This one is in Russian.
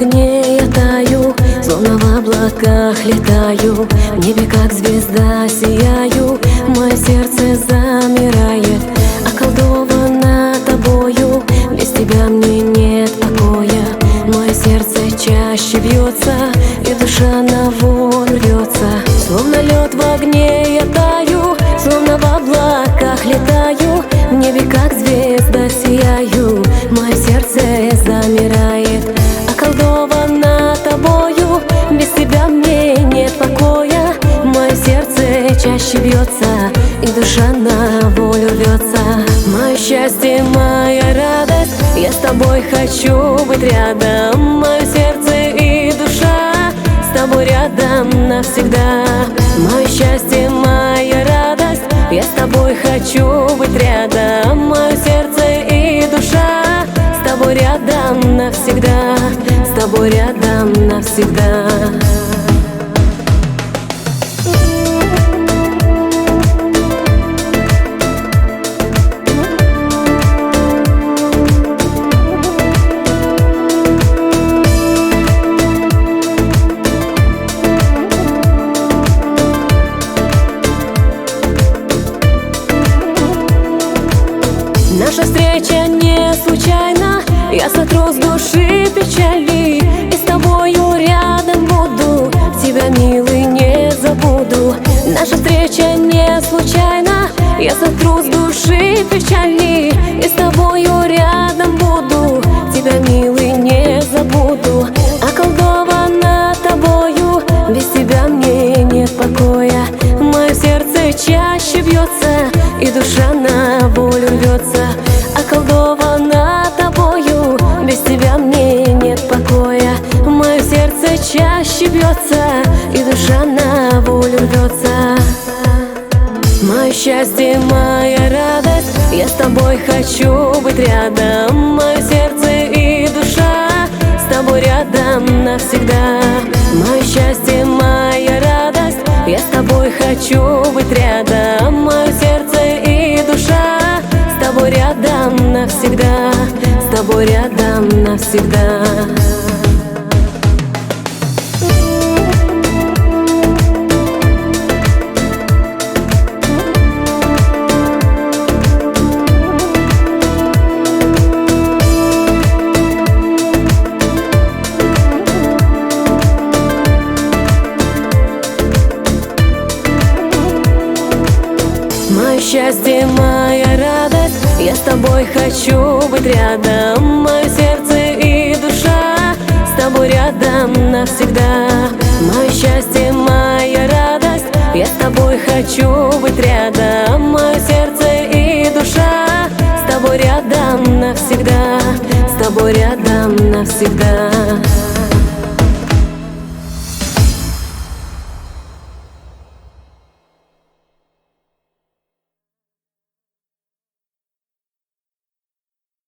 огне я таю, словно в облаках летаю, в небе как звезда сияю. Мое сердце замирает, околдовано тобою, без тебя мне нет покоя. Мое сердце чаще бьется, и душа на волю рвется. Словно лед в огне я таю, словно в облаках летаю, в небе как звезда сияю. Мое сердце замирает, околдовано тобою, без тебя мне нет покоя. Мое сердце чаще бьется, и душа на волю рвется. Мое счастье, моя радость, я с тобой хочу быть рядом. Мое сердце и душа с тобой рядом навсегда. Мое счастье, моя радость, я с тобой хочу быть рядом. Мое сердце и душа с тобой рядом навсегда, с тобой рядом навсегда. Наша встреча не случайна, я сотру с души печали, и с тобою рядом буду, тебя, милый, не забуду. Наша встреча не случайна, я сотру с души печали, и с тобою рядом буду, тебя, милый, не забуду. Околдована тобою, без тебя мне нет покоя. Мое сердце чаще бьется, и душа на волю рвется. Околдована тобою, без тебя мне нет покоя. Мое сердце чаще бьется, и душа на волю рвется. Мое счастье, моя радость, я с тобой хочу быть рядом. Мое сердце и душа с тобой рядом навсегда. Мое счастье, моя радость, я с тобой хочу быть рядом. Мое сердце и душа с тобой рядом навсегда, с тобой рядом навсегда. Мое счастье, моя радость, я с тобой хочу быть рядом. Мое сердце и душа с тобой рядом навсегда. Мое счастье, моя радость, я с тобой хочу быть рядом. Мое сердце и душа с тобой рядом навсегда, с тобой рядом навсегда.